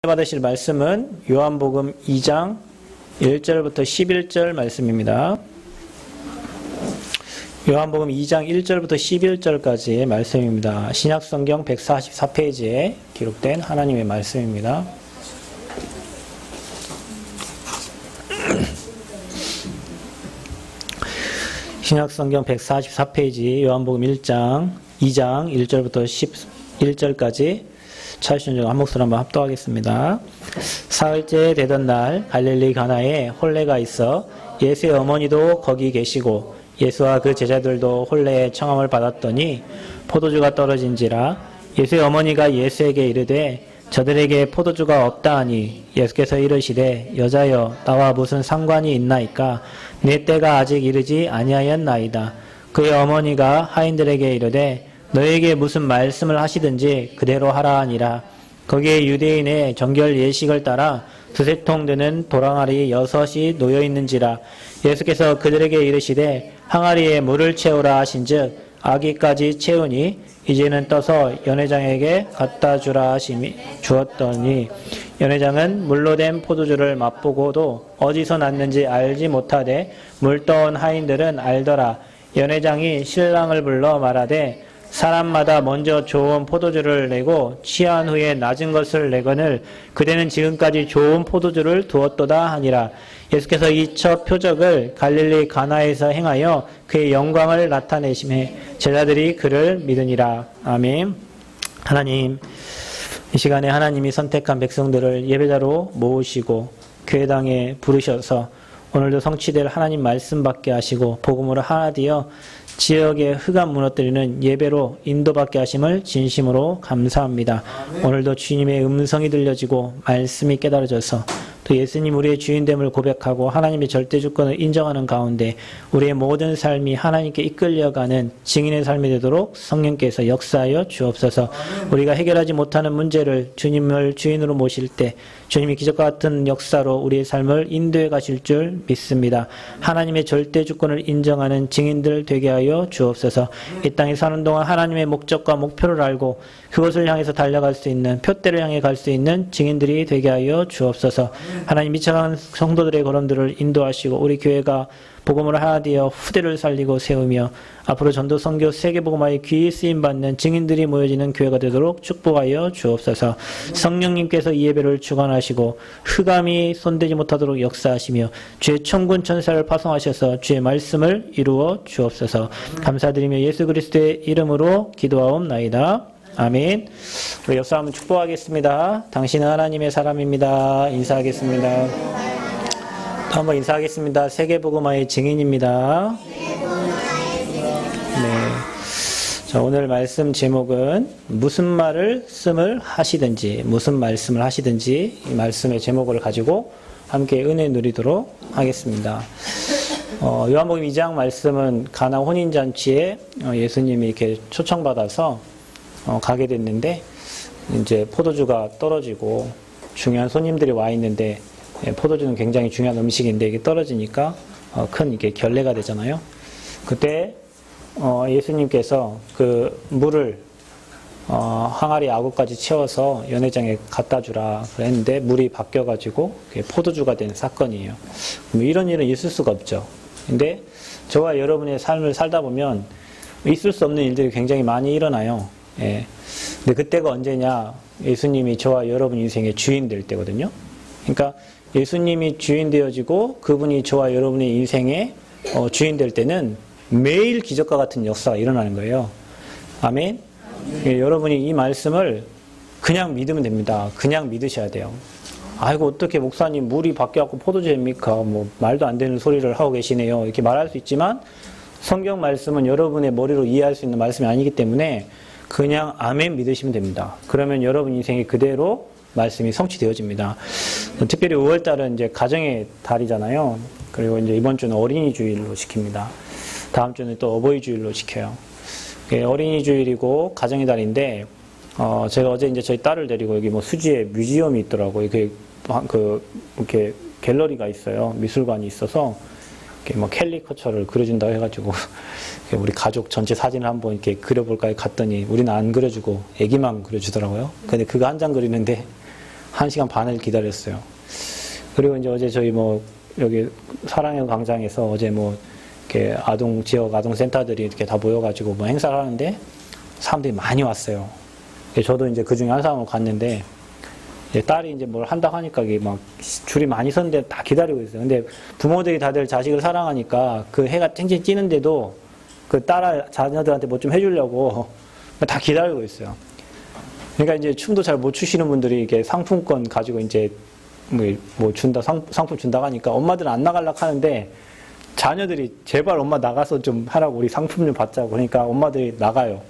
받으실 말씀은 요한복음 2장 1절부터 11절 말씀입니다. 요한복음 2장 1절부터 11절까지의 말씀입니다. 신약성경 144페이지에 기록된 하나님의 말씀입니다. 신약성경 144페이지 요한복음 2장 1절부터 11절까지 찾으신 중 한 목소리 한번 합독하겠습니다. 사흘째 되던 날 갈릴리 가나에 혼례가 있어 예수의 어머니도 거기 계시고 예수와 그 제자들도 혼례의 청함을 받았더니 포도주가 떨어진지라 예수의 어머니가 예수에게 이르되 저들에게 포도주가 없다 하니 예수께서 이르시되 여자여 나와 무슨 상관이 있나이까 내 때가 아직 이르지 아니하였나이다. 그의 어머니가 하인들에게 이르되 너에게 무슨 말씀을 하시든지 그대로 하라 하니라. 거기에 유대인의 정결 예식을 따라 두세 통 되는 도랑아리 6이 놓여 있는지라. 예수께서 그들에게 이르시되 항아리에 물을 채우라 하신즉 아기까지 채우니 이제는 떠서 연회장에게 갖다 주라 하심이 주었더니 연회장은 물로 된 포도주를 맛보고도 어디서 났는지 알지 못하되 물 떠온 하인들은 알더라. 연회장이 신랑을 불러 말하되 사람마다 먼저 좋은 포도주를 내고 취한 후에 낮은 것을 내거늘 그대는 지금까지 좋은 포도주를 두었도다 하니라. 예수께서 이 첫 표적을 갈릴리 가나에서 행하여 그의 영광을 나타내심에 제자들이 그를 믿으니라. 아멘. 하나님, 이 시간에 하나님이 선택한 백성들을 예배자로 모으시고 교회당에 부르셔서 오늘도 성취될 하나님 말씀 받게 하시고 복음으로 하나 되어 지역의 흑암 무너뜨리는 예배로 인도받게 하심을 진심으로 감사합니다. 아멘. 오늘도 주님의 음성이 들려지고 말씀이 깨달아져서 또 예수님 우리의 주인됨을 고백하고 하나님의 절대 주권을 인정하는 가운데 우리의 모든 삶이 하나님께 이끌려가는 증인의 삶이 되도록 성령께서 역사하여 주옵소서. 아멘. 우리가 해결하지 못하는 문제를 주님을 주인으로 모실 때 주님이 기적과 같은 역사로 우리의 삶을 인도해 가실 줄 믿습니다. 하나님의 절대 주권을 인정하는 증인들 되게 하여 주옵소서. 이 땅에 사는 동안 하나님의 목적과 목표를 알고 그것을 향해서 달려갈 수 있는 표대를 향해 갈 수 있는 증인들이 되게 하여 주옵소서. 하나님 미쳐가는 성도들의 걸음들을 인도하시고 우리 교회가 복음으로 하나 되어 후대를 살리고 세우며 앞으로 전도 선교 세계복음화의 귀히 쓰임받는 증인들이 모여지는 교회가 되도록 축복하여 주옵소서. 성령님께서 이 예배를 주관하시고 흑암이 손대지 못하도록 역사하시며 주의 천군 천사를 파송하셔서 주의 말씀을 이루어 주옵소서. 감사드리며 예수 그리스도의 이름으로 기도하옵나이다. 아멘. 우리 옆 사람은 축복하겠습니다. 당신은 하나님의 사람입니다. 인사하겠습니다. 또 한번 인사하겠습니다. 세계복음화의 증인입니다. 네. 자, 오늘 말씀 제목은 무슨 말씀을 하시든지 무슨 말씀을 하시든지 이 말씀의 제목을 가지고 함께 은혜 누리도록 하겠습니다. 요한복음 2장 말씀은 가나 혼인잔치에 예수님이 이렇게 초청받아서 가게 됐는데 이제 포도주가 떨어지고 중요한 손님들이 와 있는데 포도주는 굉장히 중요한 음식인데 이게 떨어지니까 큰 이게 결례가 되잖아요. 그때 예수님께서 그 물을 항아리 아구까지 채워서 연회장에 갖다 주라 그랬는데 물이 바뀌어가지고 포도주가 된 사건이에요. 이런 일은 있을 수가 없죠. 근데 저와 여러분의 삶을 살다 보면 있을 수 없는 일들이 굉장히 많이 일어나요. 예. 근데 그때가 언제냐? 예수님이 저와 여러분 인생의 주인 될 때거든요. 그러니까 예수님이 주인 되어지고 그분이 저와 여러분의 인생의 주인 될 때는 매일 기적과 같은 역사가 일어나는 거예요. 아멘. 예, 여러분이 이 말씀을 그냥 믿으면 됩니다. 그냥 믿으셔야 돼요. 아이고 어떻게 목사님 물이 바뀌어갖고 포도주입니까? 뭐 말도 안 되는 소리를 하고 계시네요. 이렇게 말할 수 있지만 성경 말씀은 여러분의 머리로 이해할 수 있는 말씀이 아니기 때문에 그냥 아멘 믿으시면 됩니다. 그러면 여러분 인생이 그대로 말씀이 성취되어집니다. 특별히 5월달은 이제 가정의 달이잖아요. 그리고 이제 이번 주는 어린이 주일로 지킵니다. 다음 주는 또 어버이 주일로 지켜요. 어린이 주일이고 가정의 달인데 제가 어제 이제 저희 딸을 데리고 여기 뭐 수지에 뮤지엄이 있더라고요. 이렇게 갤러리가 있어요. 미술관이 있어서 이렇게 뭐 캘리커처를 그려준다고 해가지고 우리 가족 전체 사진을 한번 이렇게 그려볼까 갔더니 우리는 안 그려주고 애기만 그려주더라고요. 근데 그거 한 장 그리는데 1시간 반을 기다렸어요. 그리고 이제 어제 저희 뭐 여기 사랑의 광장에서 어제 뭐 이렇게 지역 아동센터들이 이렇게 다 모여가지고 뭐 행사를 하는데 사람들이 많이 왔어요. 저도 이제 그 중에 한 사람으로 갔는데 딸이 이제 뭘 한다고 하니까 이게 막 줄이 많이 섰는데 다 기다리고 있어요. 근데 부모들이 다들 자식을 사랑하니까 그 해가 쨍쨍 찌는데도 그 자녀들한테 뭐 좀 해주려고 다 기다리고 있어요. 그러니까 이제 춤도 잘 못 추시는 분들이 이게 상품권 가지고 이제 뭐 준다, 상품 준다고 하니까 엄마들은 안 나가려고 하는데 자녀들이 제발 엄마 나가서 좀 하라고 우리 상품 좀 받자고 그러니까 엄마들이 나가요.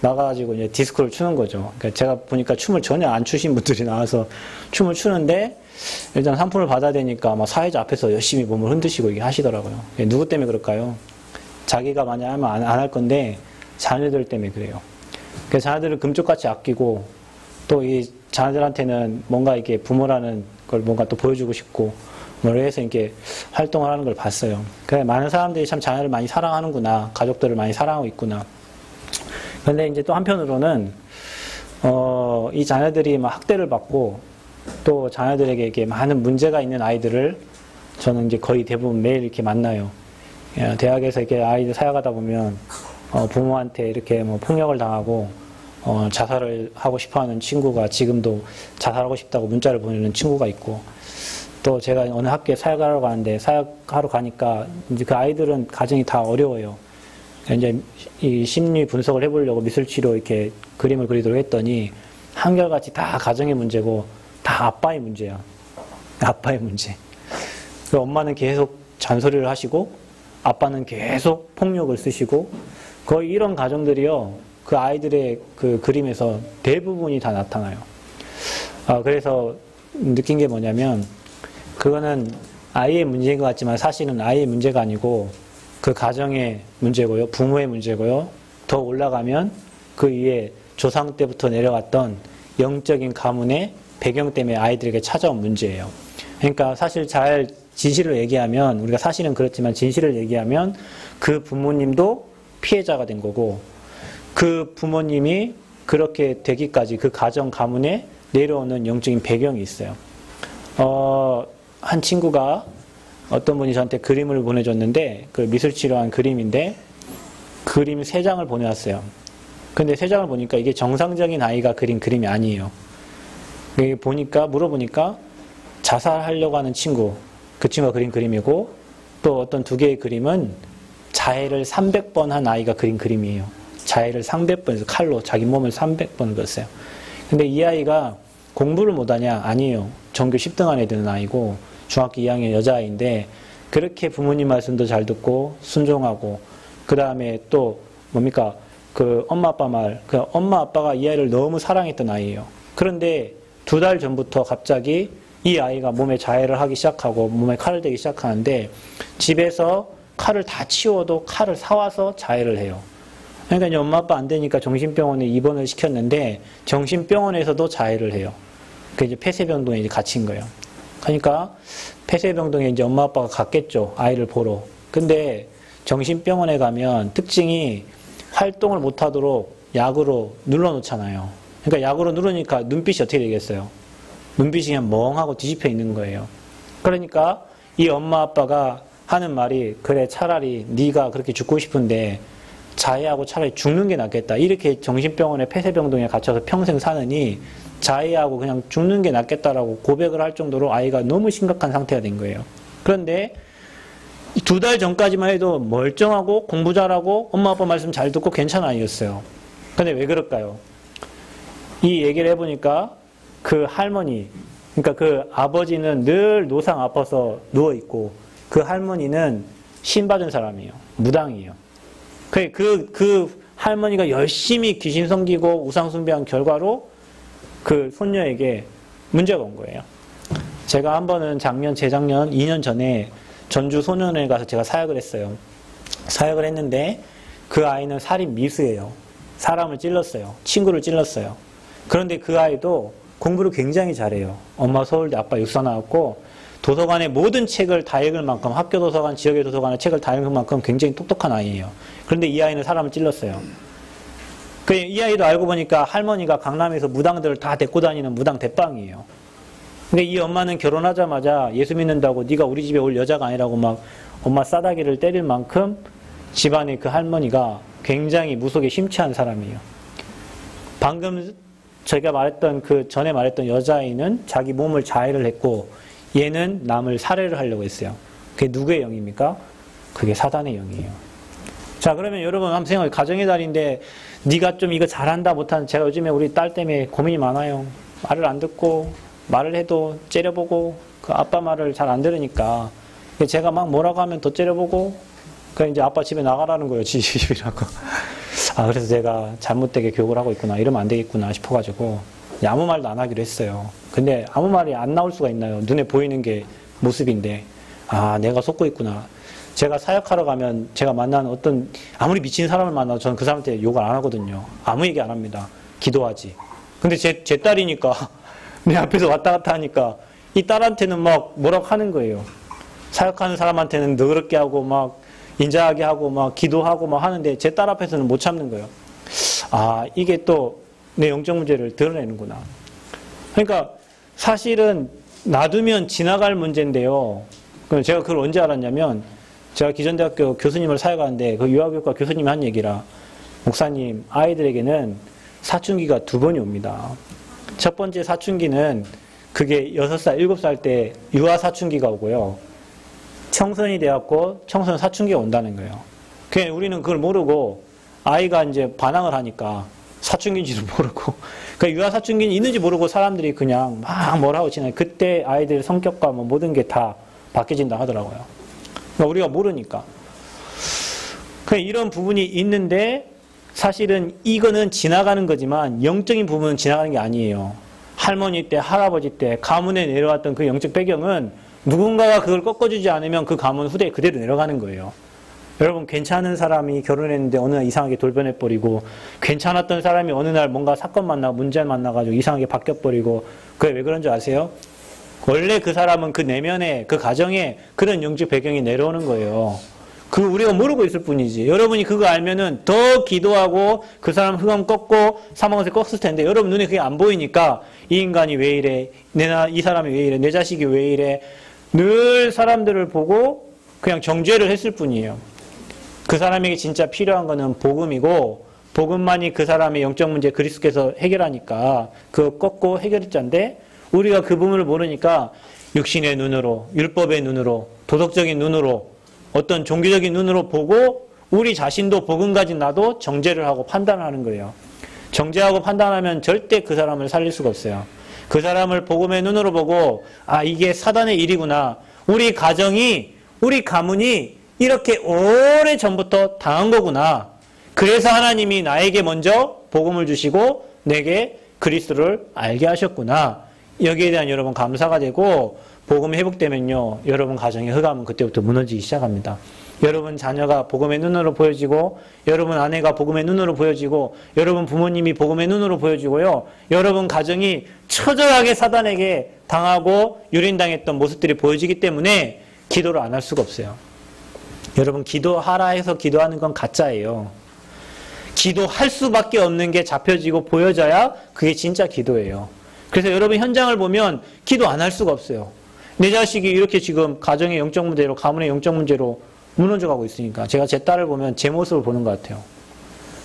나가가지고 이제 디스코를 추는 거죠. 그러니까 제가 보니까 춤을 전혀 안 추신 분들이 나와서 춤을 추는데 일단 상품을 받아야 되니까 아마 사회자 앞에서 열심히 몸을 흔드시고 이게 하시더라고요. 누구 때문에 그럴까요? 자기가 만약 하면 안 할 건데 자녀들 때문에 그래요. 그래서 자녀들을 금쪽같이 아끼고 또 이 자녀들한테는 뭔가 이게 부모라는 걸 뭔가 또 보여주고 싶고 뭐 해서 이렇게 활동을 하는 걸 봤어요. 그래 많은 사람들이 참 자녀를 많이 사랑하는구나, 가족들을 많이 사랑하고 있구나. 그런데 이제 또 한편으로는 이 자녀들이 막 학대를 받고 또 자녀들에게 이렇게 많은 문제가 있는 아이들을 저는 이제 거의 대부분 매일 이렇게 만나요. 대학에서 이렇게 아이들 사역하다 보면 부모한테 이렇게 뭐 폭력을 당하고 자살을 하고 싶어하는 친구가 지금도 자살하고 싶다고 문자를 보내는 친구가 있고 또 제가 어느 학교에 사역하러 가는데 사역하러 가니까 이제 그 아이들은 가정이 다 어려워요. 이제 이 심리 분석을 해보려고 미술치료 이렇게 그림을 그리도록 했더니 한결같이 다 가정의 문제고 다 아빠의 문제야. 아빠의 문제. 그 엄마는 계속 잔소리를 하시고 아빠는 계속 폭력을 쓰시고 거의 이런 가정들이요. 그 아이들의 그 그림에서 대부분이 다 나타나요. 그래서 느낀 게 뭐냐면 그거는 아이의 문제인 것 같지만 사실은 아이의 문제가 아니고 그 가정의 문제고요. 부모의 문제고요. 더 올라가면 그 위에 조상 때부터 내려왔던 영적인 가문의 배경 때문에 아이들에게 찾아온 문제예요. 그러니까 사실 잘 진실을 얘기하면 우리가 사실은 그렇지만 진실을 얘기하면 그 부모님도 피해자가 된 거고 그 부모님이 그렇게 되기까지 그 가정 가문에 내려오는 영적인 배경이 있어요. 한 친구가 어떤 분이 저한테 그림을 보내줬는데 그 미술치료한 그림인데 그림 3장을 보내왔어요. 근데 3장을 보니까 이게 정상적인 아이가 그린 그림이 아니에요. 물어보니까 자살하려고 하는 친구, 그 친구가 그린 그림이고 또 어떤 2개의 그림은 자해를 300번 한 아이가 그린 그림이에요. 자해를 300번에서 칼로 자기 몸을 300번 그렸어요. 근데 이 아이가 공부를 못하냐? 아니에요. 전교 10등 안에 드는 아이고 중학교 2학년 여자아이인데 그렇게 부모님 말씀도 잘 듣고 순종하고 그 다음에 또 뭡니까? 그 엄마 아빠 말, 그 엄마 아빠가 이 아이를 너무 사랑했던 아이예요. 그런데 2달 전부터 갑자기 이 아이가 몸에 자해를 하기 시작하고 몸에 칼을 대기 시작하는데 집에서 칼을 다 치워도 칼을 사와서 자해를 해요. 그러니까 이제 엄마 아빠 안 되니까 정신병원에 입원을 시켰는데 정신병원에서도 자해를 해요. 그 이제 폐쇄병동에 이제 갇힌 거예요. 그러니까 폐쇄병동에 이제 엄마 아빠가 갔겠죠. 아이를 보러. 근데 정신병원에 가면 특징이 활동을 못하도록 약으로 눌러놓잖아요. 그러니까 약으로 누르니까 눈빛이 어떻게 되겠어요? 눈빛이 그냥 멍하고 뒤집혀 있는 거예요. 그러니까 이 엄마 아빠가 하는 말이 그래 차라리 네가 그렇게 죽고 싶은데 자해하고 차라리 죽는 게 낫겠다. 이렇게 정신병원에 폐쇄병동에 갇혀서 평생 사느니 자해하고 그냥 죽는 게 낫겠다라고 고백을 할 정도로 아이가 너무 심각한 상태가 된 거예요. 그런데 2달 전까지만 해도 멀쩡하고 공부 잘하고 엄마 아빠 말씀 잘 듣고 괜찮은 아이였어요. 근데 왜 그럴까요? 이 얘기를 해보니까 그 할머니, 그러니까 그 아버지는 늘 노상 아파서 누워있고 그 할머니는 신받은 사람이에요. 무당이에요. 그 할머니가 열심히 귀신 섬기고 우상 숭배한 결과로 그 손녀에게 문제가 온 거예요. 제가 한 번은 재작년 2년 전에 전주 소년원에 가서 제가 사역을 했어요. 사역을 했는데 그 아이는 살인 미수예요. 사람을 찔렀어요. 친구를 찔렀어요. 그런데 그 아이도 공부를 굉장히 잘해요. 엄마 서울대, 아빠 육사 나왔고 도서관의 모든 책을 다 읽을 만큼 학교 도서관, 지역의 도서관의 책을 다 읽을 만큼 굉장히 똑똑한 아이예요. 그런데 이 아이는 사람을 찔렀어요. 이 아이도 알고 보니까 할머니가 강남에서 무당들을 다 데리고 다니는 무당 대빵이에요. 근데 이 엄마는 결혼하자마자 예수 믿는다고 네가 우리 집에 올 여자가 아니라고 막 엄마 싸다기를 때릴 만큼 집안의 그 할머니가 굉장히 무속에 심취한 사람이에요. 방금 제가 말했던 그 전에 말했던 여자아이는 자기 몸을 자해를 했고 얘는 남을 살해를 하려고 했어요. 그게 누구의 영입니까? 그게 사단의 영이에요. 자, 그러면 여러분 한번 생각해. 가정의 달인데 네가 좀 이거 잘한다 못하는, 제가 요즘에 우리 딸 때문에 고민이 많아요. 말을 안 듣고 말을 해도 째려보고 그 아빠 말을 잘 안 들으니까 제가 막 뭐라고 하면 더 째려보고 그냥 이제 아빠 집에 나가라는 거예요. 집이라고. 아, 그래서 제가 잘못되게 교육을 하고 있구나. 이러면 안 되겠구나 싶어가지고 아무 말도 안 하기로 했어요. 근데 아무 말이 안 나올 수가 있나요? 눈에 보이는 게 모습인데 아, 내가 속고 있구나. 제가 사역하러 가면 제가 만나는 어떤 아무리 미친 사람을 만나도 저는 그 사람한테 욕을 안 하거든요. 아무 얘기 안 합니다. 기도하지. 근데 제 딸이니까 내 앞에서 왔다 갔다 하니까 이 딸한테는 막 뭐라고 하는 거예요. 사역하는 사람한테는 너그럽게 하고 막 인자하게 하고 막 기도하고 막 하는데 제 딸 앞에서는 못 참는 거예요. 아, 이게 또 내 영적 문제를 드러내는구나. 그러니까 사실은 놔두면 지나갈 문제인데요. 제가 그걸 언제 알았냐면 제가 기존대학교 교수님을 사역하는데 그 유아교육과 교수님이 한 얘기라, 목사님, 아이들에게는 사춘기가 2번이 옵니다. 첫 번째 사춘기는 그게 6살, 7살 때 유아 사춘기가 오고요. 청소년이 되었고 청소년 사춘기가 온다는 거예요. 그냥 우리는 그걸 모르고 아이가 이제 반항을 하니까 사춘기인지도 모르고, 그러니까 유아 사춘기는 있는지 모르고 사람들이 그냥 막 뭐라고 지나요. 그때 아이들 성격과 뭐 모든 게 다 바뀌어진다 하더라고요. 그러니까 우리가 모르니까. 그냥 이런 부분이 있는데 사실은 이거는 지나가는 거지만 영적인 부분은 지나가는 게 아니에요. 할머니 때, 할아버지 때 가문에 내려왔던 그 영적 배경은 누군가가 그걸 꺾어주지 않으면 그 가문 후대에 그대로 내려가는 거예요. 여러분, 괜찮은 사람이 결혼했는데 어느 날 이상하게 돌변해버리고, 괜찮았던 사람이 어느 날 뭔가 사건 만나고 문제 만나가지고 이상하게 바뀌어버리고, 그게 왜 그런 줄 아세요? 원래 그 사람은 그 내면에, 그 가정에 그런 영적 배경이 내려오는 거예요. 그 우리가 모르고 있을 뿐이지. 여러분이 그거 알면은 더 기도하고 그 사람 흑암 꺾고 사망에서 꺾었을 텐데, 여러분 눈에 그게 안 보이니까 이 인간이 왜 이래, 이 사람이 왜 이래, 내 자식이 왜 이래, 늘 사람들을 보고 그냥 정죄를 했을 뿐이에요. 그 사람에게 진짜 필요한 거는 복음이고, 복음만이 그 사람의 영적 문제 그리스도께서 해결하니까 그거 꺾고 해결했자인데, 우리가 그 부분을 모르니까 육신의 눈으로, 율법의 눈으로, 도덕적인 눈으로, 어떤 종교적인 눈으로 보고 우리 자신도 복음 가진 나도 정죄를 하고 판단을 하는 거예요. 정죄하고 판단하면 절대 그 사람을 살릴 수가 없어요. 그 사람을 복음의 눈으로 보고, 아, 이게 사단의 일이구나. 우리 가정이, 우리 가문이 이렇게 오래 전부터 당한 거구나. 그래서 하나님이 나에게 먼저 복음을 주시고 내게 그리스도를 알게 하셨구나. 여기에 대한 여러분 감사가 되고, 복음이 회복되면요, 여러분 가정의 흑암은 그때부터 무너지기 시작합니다. 여러분 자녀가 복음의 눈으로 보여지고, 여러분 아내가 복음의 눈으로 보여지고, 여러분 부모님이 복음의 눈으로 보여지고요, 여러분 가정이 처절하게 사단에게 당하고 유린당했던 모습들이 보여지기 때문에 기도를 안 할 수가 없어요. 여러분, 기도하라 해서 기도하는 건 가짜예요. 기도할 수밖에 없는 게 잡혀지고 보여져야 그게 진짜 기도예요. 그래서 여러분 현장을 보면 기도 안 할 수가 없어요. 내 자식이 이렇게 지금 가정의 영적 문제로, 가문의 영적 문제로 무너져가고 있으니까 제가 제 딸을 보면 제 모습을 보는 것 같아요.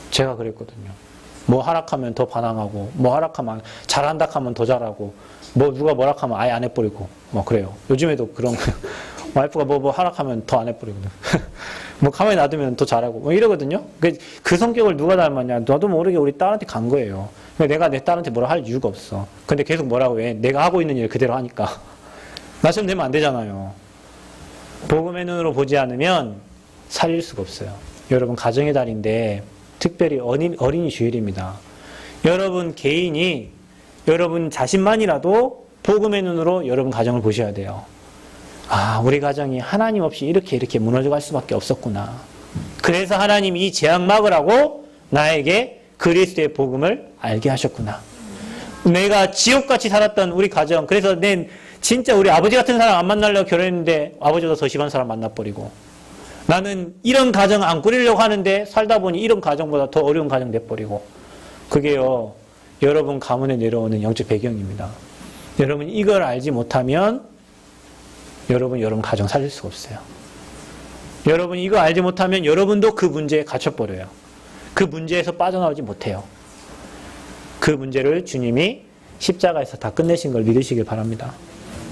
제가 그랬거든요. 뭐 하락하면 더 반항하고, 뭐 하락하면 잘한다 하면 더 잘하고, 뭐 누가 뭐라 하면 아예 안 해버리고, 뭐 그래요. 요즘에도 그런 거예요. 와이프가 뭐 하락하면 더 안 해버리거든. 뭐 가만히 놔두면 더 잘하고 뭐 이러거든요. 그 성격을 누가 닮았냐? 나도 모르게 우리 딸한테 간 거예요. 내가 내 딸한테 뭐라 할 이유가 없어. 근데 계속 뭐라고 해? 내가 하고 있는 일 그대로 하니까. 나처럼 되면 안 되잖아요. 복음의 눈으로 보지 않으면 살릴 수가 없어요. 여러분, 가정의 달인데 특별히 어린이 주일입니다. 여러분 개인이, 여러분 자신만이라도 복음의 눈으로 여러분 가정을 보셔야 돼요. 아, 우리 가정이 하나님 없이 이렇게 무너져갈 수밖에 없었구나. 그래서 하나님이 이 재앙 막으라고 나에게 그리스도의 복음을 알게 하셨구나. 내가 지옥같이 살았던 우리 가정, 그래서 진짜 우리 아버지 같은 사람 안 만나려고 결혼했는데 아버지보다 더 심한 사람 만나버리고, 나는 이런 가정 안 꾸리려고 하는데 살다 보니 이런 가정보다 더 어려운 가정 돼버리고, 그게요, 여러분 가문에 내려오는 영적 배경입니다. 여러분 이걸 알지 못하면 여러분 가정 살릴 수가 없어요. 여러분 이거 알지 못하면 여러분도 그 문제에 갇혀버려요. 그 문제에서 빠져나오지 못해요. 그 문제를 주님이 십자가에서 다 끝내신 걸 믿으시길 바랍니다.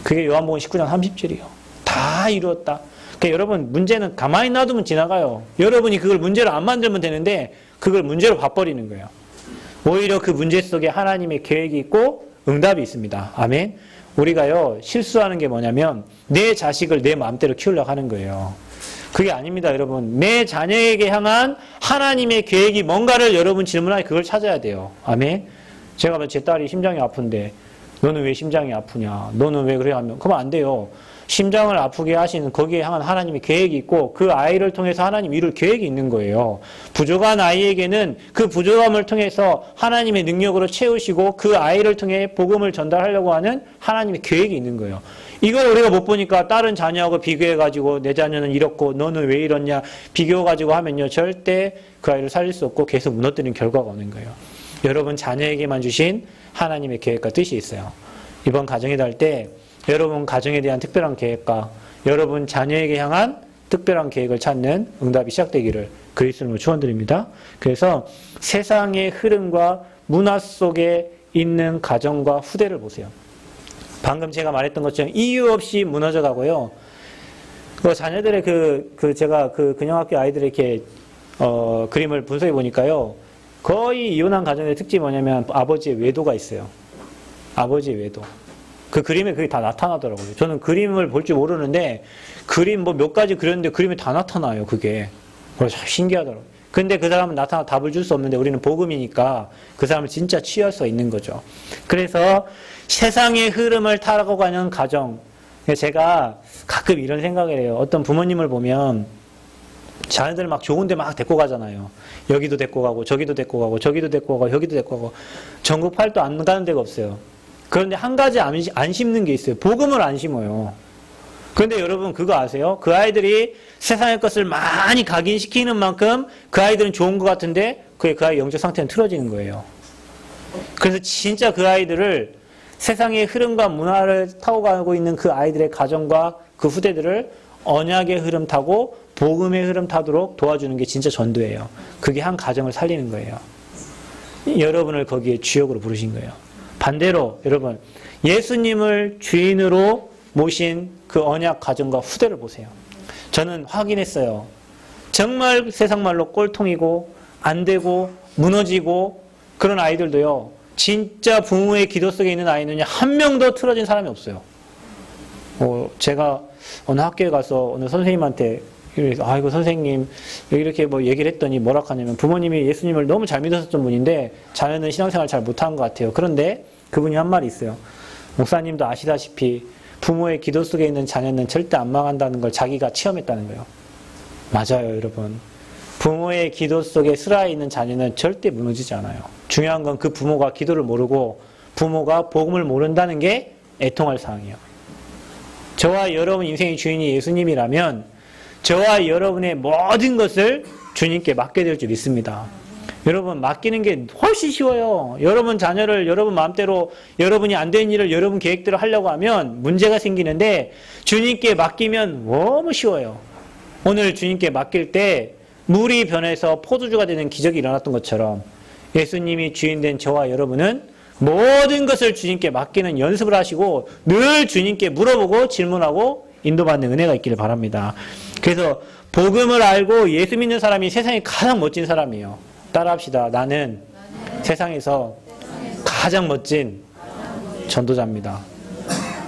그게 요한복음 19장 30절이요. 다 이루었다. 그러니까 여러분 문제는 가만히 놔두면 지나가요. 여러분이 그걸 문제로 안 만들면 되는데 그걸 문제로 봐버리는 거예요. 오히려 그 문제 속에 하나님의 계획이 있고 응답이 있습니다. 아멘. 우리가요 실수하는 게 뭐냐면 내 자식을 내 마음대로 키우려고 하는 거예요. 그게 아닙니다. 여러분 내 자녀에게 향한 하나님의 계획이 뭔가를 여러분 질문하게 그걸 찾아야 돼요. 아멘. 제가 제 딸이 심장이 아픈데 너는 왜 심장이 아프냐, 너는 왜 그래 하면 그러면 안 돼요. 심장을 아프게 하시는 거기에 향한 하나님의 계획이 있고 그 아이를 통해서 하나님 이룰 계획이 있는 거예요. 부족한 아이에게는 그 부족함을 통해서 하나님의 능력으로 채우시고 그 아이를 통해 복음을 전달하려고 하는 하나님의 계획이 있는 거예요. 이걸 우리가 못 보니까 다른 자녀하고 비교해가지고 내 자녀는 이렇고 너는 왜 이렇냐 비교해가지고 하면요 절대 그 아이를 살릴 수 없고 계속 무너뜨리는 결과가 오는 거예요. 여러분 자녀에게만 주신 하나님의 계획과 뜻이 있어요. 이번 가정에 할 때 여러분 가정에 대한 특별한 계획과 여러분 자녀에게 향한 특별한 계획을 찾는 응답이 시작되기를 그리스도 이름으로 축원드립니다. 그래서 세상의 흐름과 문화 속에 있는 가정과 후대를 보세요. 방금 제가 말했던 것처럼 이유 없이 무너져 가고요. 자녀들의 제가 근영학교 아이들의 이렇게 그림을 분석해 보니까요. 거의 이혼한 가정의 특징이 뭐냐면 아버지의 외도가 있어요. 아버지의 외도. 그 그림에 그게 다 나타나더라고요. 저는 그림을 볼 줄 모르는데 그림 뭐 몇 가지 그렸는데 그림에 다 나타나요. 그게. 그래서 참 신기하더라고요. 근데 그 사람은 나타나 답을 줄 수 없는데 우리는 복음이니까 그 사람을 진짜 취할 수 있는 거죠. 그래서 세상의 흐름을 타고 가는 가정. 제가 가끔 이런 생각을 해요. 어떤 부모님을 보면 자녀들 막 좋은 데 막 데리고 가잖아요. 여기도 데리고 가고 저기도 데리고 가고 저기도 데리고 가고 여기도 데리고 가고 전국 팔도 안 가는 데가 없어요. 그런데 한 가지 안 심는 게 있어요. 복음을 안 심어요. 그런데 여러분 그거 아세요? 그 아이들이 세상의 것을 많이 각인시키는 만큼 그 아이들은 좋은 것 같은데 그 아이 영적 상태는 틀어지는 거예요. 그래서 진짜 그 아이들을 세상의 흐름과 문화를 타고 가고 있는 그 아이들의 가정과 그 후대들을 언약의 흐름 타고 복음의 흐름 타도록 도와주는 게 진짜 전도예요. 그게 한 가정을 살리는 거예요. 여러분을 거기에 주역으로 부르신 거예요. 반대로 여러분 예수님을 주인으로 모신 그 언약 가정과 후대를 보세요. 저는 확인했어요. 정말 세상말로 꼴통이고 안 되고 무너지고 그런 아이들도요. 진짜 부모의 기도 속에 있는 아이는요. 한 명도 틀어진 사람이 없어요. 제가 어느 학교에 가서 어느 선생님한테 아이고 선생님 이렇게 뭐 얘기를 했더니 뭐라 하냐면 부모님이 예수님을 너무 잘 믿었던 분인데 자녀는 신앙생활 잘 못한 것 같아요. 그런데 그분이 한 말이 있어요. 목사님도 아시다시피 부모의 기도 속에 있는 자녀는 절대 안 망한다는 걸 자기가 체험했다는 거예요. 맞아요 여러분. 부모의 기도 속에 슬아 있는 자녀는 절대 무너지지 않아요. 중요한 건 그 부모가 기도를 모르고 부모가 복음을 모른다는 게 애통할 사항이에요. 저와 여러분 인생의 주인이 예수님이라면 저와 여러분의 모든 것을 주님께 맡게 될 줄 믿습니다. 여러분 맡기는 게 훨씬 쉬워요. 여러분 자녀를 여러분 마음대로 여러분이 안 된 일을 여러분 계획대로 하려고 하면 문제가 생기는데 주님께 맡기면 너무 쉬워요. 오늘 주님께 맡길 때 물이 변해서 포도주가 되는 기적이 일어났던 것처럼 예수님이 주인된 저와 여러분은 모든 것을 주님께 맡기는 연습을 하시고 늘 주님께 물어보고 질문하고 인도받는 은혜가 있기를 바랍니다. 그래서 복음을 알고 예수 믿는 사람이 세상에 가장 멋진 사람이에요. 따라합시다. 나는 세상에서 가장 멋진 전도자입니다.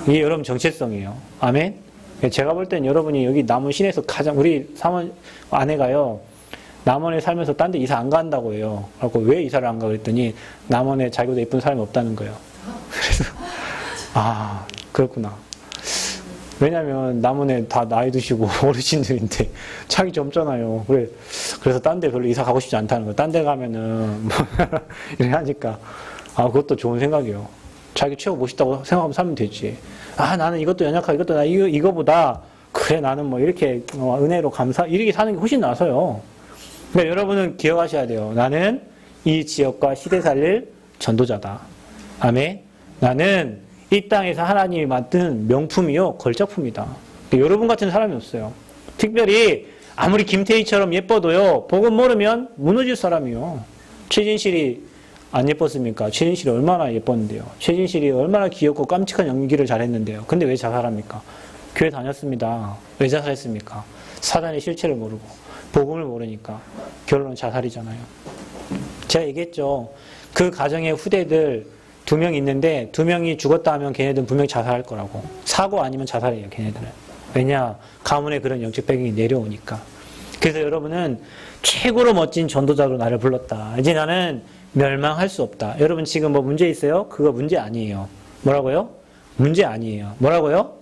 이게 여러분 정체성이에요. 아멘? 제가 볼 땐 여러분이 여기 남원 시내에서 가장 우리 사원 아내가요. 남원에 살면서 딴 데 이사 안 간다고 해요. 그래서 왜 이사를 안 가 그랬더니 남원에 자기보다 예쁜 사람이 없다는 거예요. 그래서 아 그렇구나. 왜냐면 남원에 다 나이 드시고 어르신들인데 자기 젊잖아요. 그래서 딴 데 별로 이사 가고 싶지 않다는 거예요. 딴 데 가면은 뭐 이렇게 하니까 아 그것도 좋은 생각이에요. 자기 최고 멋있다고 생각하면 살면 되지. 아 나는 이것도 연약하고 이것도 나 이거보다 그래 나는 뭐 이렇게 은혜로 감사 이렇게 사는 게 훨씬 나서요. 그러니까 여러분은 기억하셔야 돼요. 나는 이 지역과 시대 살릴 전도자다. 아멘. 나는 이 땅에서 하나님이 만든 명품이요, 걸작품이다. 여러분 같은 사람이 없어요. 특별히 아무리 김태희처럼 예뻐도요, 복음 모르면 무너질 사람이요. 최진실이 안 예뻤습니까? 최진실이 얼마나 예뻤는데요. 최진실이 얼마나 귀엽고 깜찍한 연기를 잘했는데요. 근데 왜 자살합니까? 교회 다녔습니다. 왜 자살했습니까? 사단의 실체를 모르고 복음을 모르니까 결론은 자살이잖아요. 제가 얘기했죠. 그 가정의 후대들 2명 있는데 2명이 죽었다 하면 걔네들은 분명히 자살할 거라고. 사고 아니면 자살이에요, 걔네들은. 왜냐? 가문의 그런 영적 배경이 내려오니까. 그래서 여러분은 최고로 멋진 전도자로 나를 불렀다. 이제 나는 멸망할 수 없다. 여러분 지금 뭐 문제 있어요? 그거 문제 아니에요. 뭐라고요? 문제 아니에요. 뭐라고요?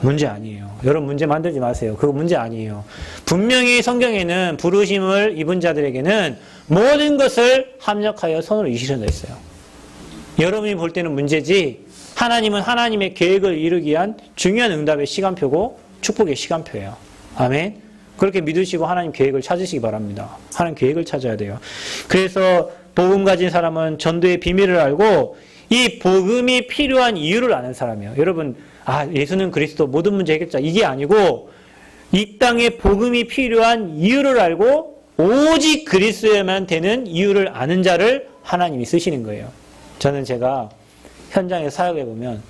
문제 아니에요. 여러분 문제 만들지 마세요. 그거 문제 아니에요. 분명히 성경에는 부르심을 입은 자들에게는 모든 것을 합력하여 선으로 이루신다 했어요. 여러분이 볼 때는 문제지, 하나님은 하나님의 계획을 이루기 위한 중요한 응답의 시간표고 축복의 시간표예요. 아멘. 그렇게 믿으시고 하나님 계획을 찾으시기 바랍니다. 하나님 계획을 찾아야 돼요. 그래서 복음 가진 사람은 전도의 비밀을 알고 이 복음이 필요한 이유를 아는 사람이에요. 여러분, 예수는 그리스도 모든 문제 해결자, 이게 아니고 이 땅에 복음이 필요한 이유를 알고 오직 그리스도에만 되는 이유를 아는 자를 하나님이 쓰시는 거예요. 저는 제가 현장에 사역해 보면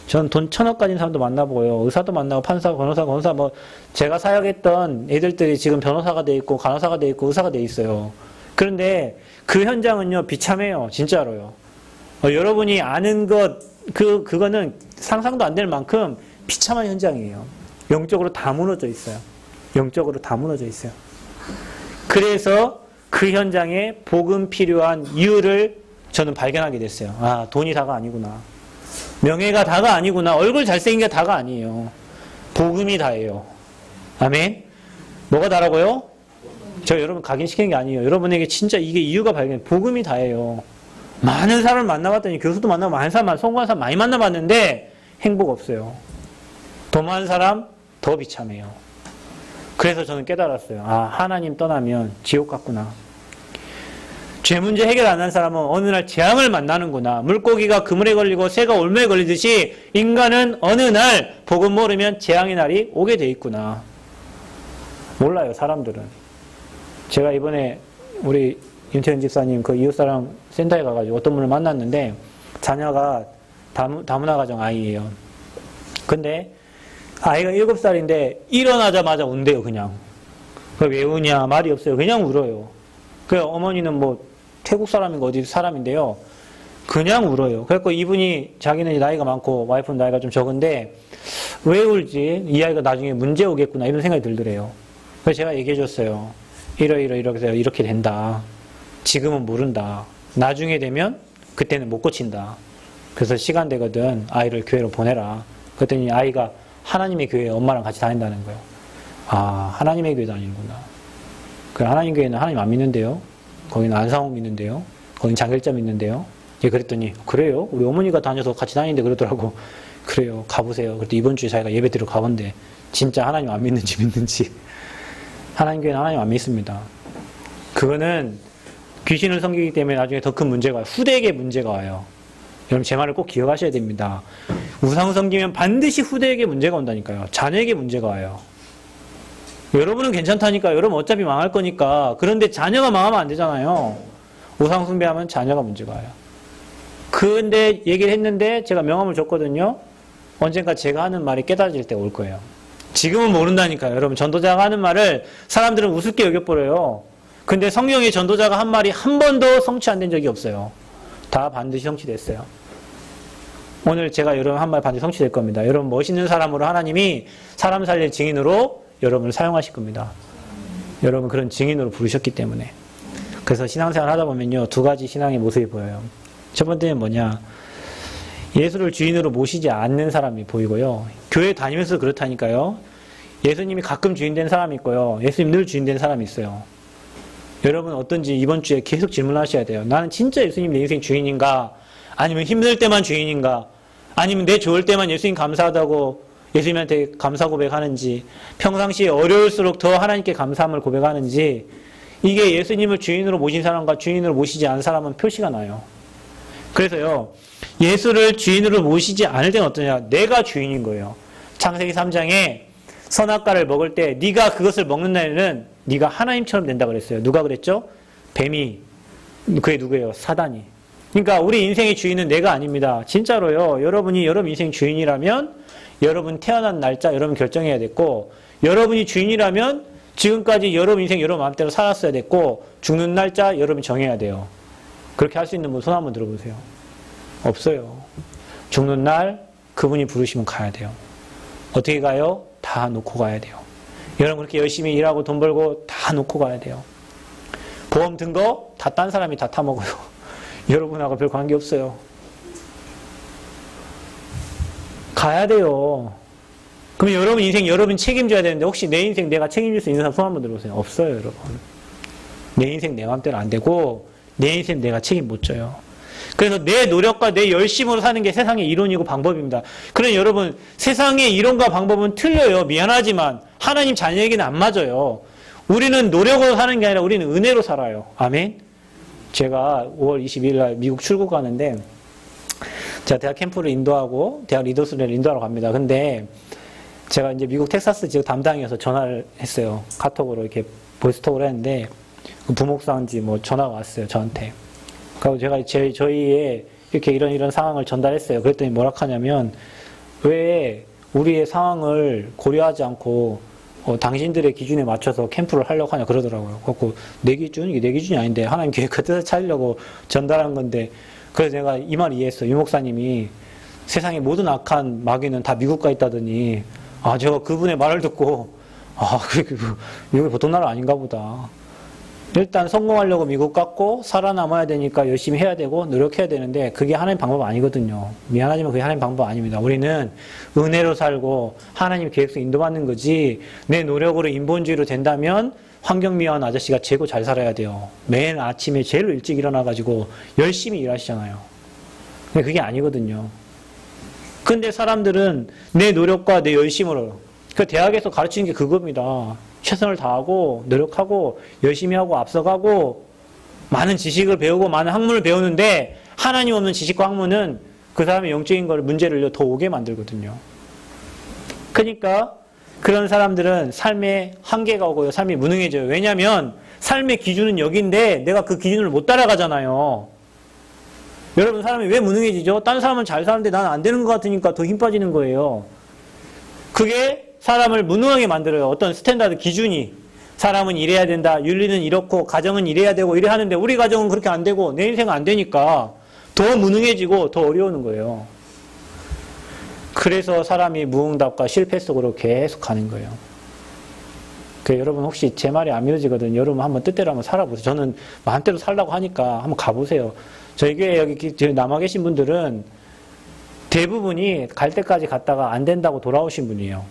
저는 돈 1,000억 가진 사람도 만나보고요. 의사도 만나고 판사, 변호사, 권사, 뭐 제가 사역했던 애들들이 지금 변호사가 돼 있고 간호사가 돼 있고 의사가 돼 있어요. 그런데 그 현장은요, 비참해요. 진짜로요. 여러분이 아는 것, 그거는 상상도 안 될 만큼 비참한 현장이에요. 영적으로 다 무너져 있어요. 영적으로 다 무너져 있어요. 그래서 그 현장에 복음 필요한 이유를 저는 발견하게 됐어요. 돈이 다가 아니구나. 명예가 다가 아니구나. 얼굴 잘생긴 게 다가 아니에요. 복음이 다예요. 아멘? 뭐가 다라고요? 저 여러분 각인시키는 게 아니에요. 여러분에게 진짜 이게 이유가 발견, 복음이 다예요. 많은 사람을 만나봤더니 교수도 만나고 많은 사람, 성공한 사람 많이 만나봤는데 행복 없어요. 더 많은 사람, 더 비참해요. 그래서 저는 깨달았어요. 하나님 떠나면 지옥 같구나. 죄 문제 해결 안 한 사람은 어느 날 재앙을 만나는구나. 물고기가 그물에 걸리고 새가 올무에 걸리듯이 인간은 어느 날 복음 모르면 재앙의 날이 오게 돼 있구나. 몰라요, 사람들은. 제가 이번에 우리 윤태현 집사님 그 이웃사랑 센터에 가가지고 어떤 분을 만났는데 자녀가 다문화 가정 아이예요. 근데 아이가 7살인데 일어나자마자 운대요, 그냥. 왜 우냐? 말이 없어요. 그냥 울어요. 그 어머니는 뭐 태국 사람인가 어디 사람인데요. 그냥 울어요. 그래서 이분이 자기는 나이가 많고 와이프는 나이가 좀 적은데 왜 울지? 이 아이가 나중에 문제 오겠구나 이런 생각이 들더래요. 그래서 제가 얘기해 줬어요. 이렇게 된다. 지금은 모른다. 나중에 되면 그때는 못 고친다. 그래서 시간 되거든 아이를 교회로 보내라. 그랬더니 아이가 하나님의 교회에 엄마랑 같이 다닌다는 거예요. 하나님의 교회 다니는구나. 그 하나님 교회는 하나님 안 믿는데요. 거기는 안상홍 믿는데요. 거기는 장결자 믿는데요. 그랬더니 그래요? 우리 어머니가 다녀서 같이 다니는데 그러더라고. 그래요. 가보세요. 그랬더니 이번 주에 자기가 예배 드리러 가본대. 진짜 하나님 안 믿는지 믿는지. 하나님 교회는 하나님 안 믿습니다. 그거는 귀신을 섬기기 때문에 나중에 더 큰 문제가 와요. 후대에게 문제가 와요. 여러분 제 말을 꼭 기억하셔야 됩니다. 우상 섬기면 반드시 후대에게 문제가 온다니까요. 자녀에게 문제가 와요. 여러분은 괜찮다니까. 여러분 어차피 망할 거니까. 그런데 자녀가 망하면 안 되잖아요. 우상 숭배하면 자녀가 문제가 와요. 근데 얘기를 했는데 제가 명함을 줬거든요. 언젠가 제가 하는 말이 깨달아질 때 올 거예요. 지금은 모른다니까요. 여러분 전도자가 하는 말을 사람들은 우습게 여겨버려요. 근데 성경의 전도자가 한 말이 한 번도 성취 안 된 적이 없어요. 다 반드시 성취됐어요. 오늘 제가 여러분 한 말 반드시 성취될 겁니다. 여러분 멋있는 사람으로 하나님이 사람 살릴 증인으로 여러분을 사용하실 겁니다. 여러분 그런 증인으로 부르셨기 때문에. 그래서 신앙생활 하다 보면요. 2가지 신앙의 모습이 보여요. 첫 번째는 뭐냐. 예수를 주인으로 모시지 않는 사람이 보이고요. 교회 다니면서 그렇다니까요. 예수님이 가끔 주인 된 사람이 있고요. 예수님 늘 주인 된 사람이 있어요. 여러분 어떤지 이번 주에 계속 질문하셔야 돼요. 나는 진짜 예수님 내 인생 주인인가? 아니면 힘들 때만 주인인가? 아니면 내 좋을 때만 예수님 감사하다고 예수님한테 감사 고백하는지, 평상시에 어려울수록 더 하나님께 감사함을 고백하는지, 이게 예수님을 주인으로 모신 사람과 주인으로 모시지 않은 사람은 표시가 나요. 그래서요, 예수를 주인으로 모시지 않을 때는 어떠냐? 내가 주인인 거예요. 창세기 3장에 선악과를 먹을 때 네가 그것을 먹는 날에는 네가 하나님처럼 된다 그랬어요. 누가 그랬죠? 뱀이. 그게 누구예요? 사단이. 그러니까 우리 인생의 주인은 내가 아닙니다. 진짜로요. 여러분이 여러분 인생 주인이라면 여러분 태어난 날짜 여러분 결정해야 됐고, 여러분이 주인이라면 지금까지 여러분 인생 여러분 마음대로 살았어야 됐고, 죽는 날짜 여러분 정해야 돼요. 그렇게 할 수 있는 분 손 한번 들어보세요. 없어요. 죽는 날 그분이 부르시면 가야 돼요. 어떻게 가요? 다 놓고 가야 돼요. 여러분 그렇게 열심히 일하고 돈 벌고 다 놓고 가야 돼요. 보험 든 거 다 딴 사람이 다 타먹어요. 여러분하고 별 관계 없어요. 가야 돼요. 그럼 여러분 인생 여러분 책임져야 되는데, 혹시 내 인생 내가 책임질 수 있는 사람 손 한번 들어보세요. 없어요, 여러분. 내 인생 내 맘대로 안 되고 내 인생 내가 책임 못 져요. 그래서 내 노력과 내 열심으로 사는 게 세상의 이론이고 방법입니다. 그러니 여러분, 세상의 이론과 방법은 틀려요. 미안하지만 하나님 자녀에게는 안 맞아요. 우리는 노력으로 사는 게 아니라 우리는 은혜로 살아요. 아멘. 제가 5월 22일 날 미국 출국 가는데, 제가 대학 캠프를 인도하고 대학 리더스를 인도하러 갑니다. 근데 제가 이제 미국 텍사스 지역 담당이어서 전화를 했어요. 카톡으로 이렇게 보이스톡을 했는데, 부목사인지 뭐 전화가 왔어요, 저한테. 그리고 제가 저희의 이렇게 이런 상황을 전달했어요. 그랬더니 뭐라 하냐면, 왜 우리의 상황을 고려하지 않고 당신들의 기준에 맞춰서 캠프를 하려고 하냐 그러더라고요. 그래서 내 기준? 이게 내 기준이 아닌데 하나님 계획 그 뜻을 차리려고 전달한 건데, 그래서 내가 이 말 이해했어요. 유 목사님이 세상의 모든 악한 마귀는 다 미국 가 있다더니, 제가 그분의 말을 듣고, 미국이 보통 나라 아닌가 보다. 일단 성공하려고 미국 갔고 살아남아야 되니까 열심히 해야 되고 노력해야 되는데, 그게 하나님 방법 아니거든요. 미안하지만 그게 하나님 방법 아닙니다. 우리는 은혜로 살고 하나님 계획서 인도받는 거지, 내 노력으로 인본주의로 된다면 환경미화한 아저씨가 최고 잘 살아야 돼요. 매일 아침에 제일 일찍 일어나가지고 열심히 일하시잖아요. 근데 그게 아니거든요. 근데 사람들은 내 노력과 내 열심으로, 그 대학에서 가르치는 게 그겁니다. 최선을 다하고 노력하고 열심히 하고 앞서가고 많은 지식을 배우고 많은 학문을 배우는데, 하나님 없는 지식과 학문은 그 사람의 영적인 걸 문제를 더 오게 만들거든요. 그러니까 그런 사람들은 삶에 한계가 오고요, 삶이 무능해져요. 왜냐하면 삶의 기준은 여기인데 내가 그 기준을 못 따라가잖아요. 여러분, 사람이 왜 무능해지죠? 다른 사람은 잘 사는데 나는 안 되는 것 같으니까 더 힘 빠지는 거예요. 그게 사람을 무능하게 만들어요. 어떤 스탠다드 기준이. 사람은 이래야 된다, 윤리는 이렇고 가정은 이래야 되고 이래 하는데 우리 가정은 그렇게 안 되고 내 인생은 안 되니까 더 무능해지고 더 어려우는 거예요. 그래서 사람이 무응답과 실패 속으로 계속 가는 거예요. 여러분 혹시 제 말이 안 믿어지거든요. 여러분 한번 뜻대로 한번 살아보세요. 저는 마음대로 살라고 하니까 한번 가보세요. 저희 교회 여기 남아 계신 분들은 대부분이 갈 때까지 갔다가 안 된다고 돌아오신 분이에요.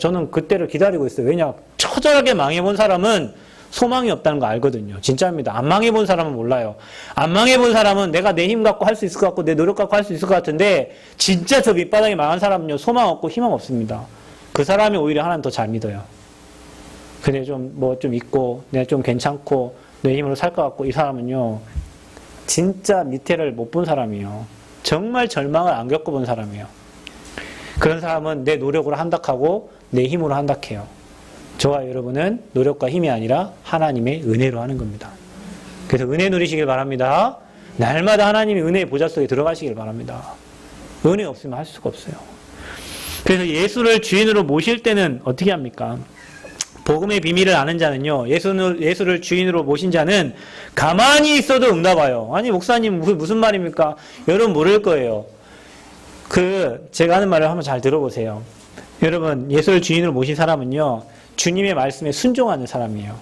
저는 그때를 기다리고 있어요. 왜냐? 처절하게 망해본 사람은 소망이 없다는 거 알거든요. 진짜입니다. 안 망해본 사람은 몰라요. 안 망해본 사람은 내가 내 힘 갖고 할 수 있을 것 같고 내 노력 갖고 할 수 있을 것 같은데, 진짜 저 밑바닥에 망한 사람은요, 소망 없고 희망 없습니다. 그 사람이 오히려 하나님 더 잘 믿어요. 근데 좀 있고 내가 좀 괜찮고 내 힘으로 살 것 같고, 이 사람은요 진짜 밑에를 못 본 사람이에요. 정말 절망을 안 겪어본 사람이에요. 그런 사람은 내 노력으로 한닥하고 내 힘으로 한닥해요. 저와 여러분은 노력과 힘이 아니라 하나님의 은혜로 하는 겁니다. 그래서 은혜 누리시길 바랍니다. 날마다 하나님의 은혜의 보좌 속에 들어가시길 바랍니다. 은혜 없으면 할 수가 없어요. 그래서 예수를 주인으로 모실 때는 어떻게 합니까? 복음의 비밀을 아는 자는요, 예수를 주인으로 모신 자는 가만히 있어도 응답해요. 아니 목사님 무슨 말입니까? 여러분 모를 거예요. 제가 하는 말을 한번 잘 들어보세요. 여러분, 예수를 주인으로 모신 사람은요, 주님의 말씀에 순종하는 사람이에요.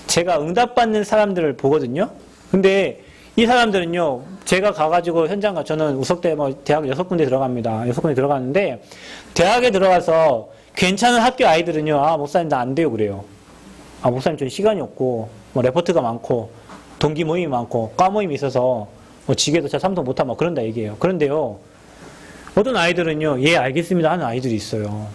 제가 응답받는 사람들을 보거든요. 근데 이 사람들은요, 제가 가가지고 현장 저는 우석대 대학 6군데 들어갑니다. 6군데 들어갔는데, 대학에 들어가서 괜찮은 학교 아이들은요, 목사님 나 안 돼요 그래요. 목사님 전 시간이 없고 레포트가 많고 동기 모임이 많고 과 모임이 있어서 지게도 잘 삼도 못하고 그런다 얘기해요. 그런데요, 어떤 아이들은요, 예 알겠습니다 하는 아이들이 있어요.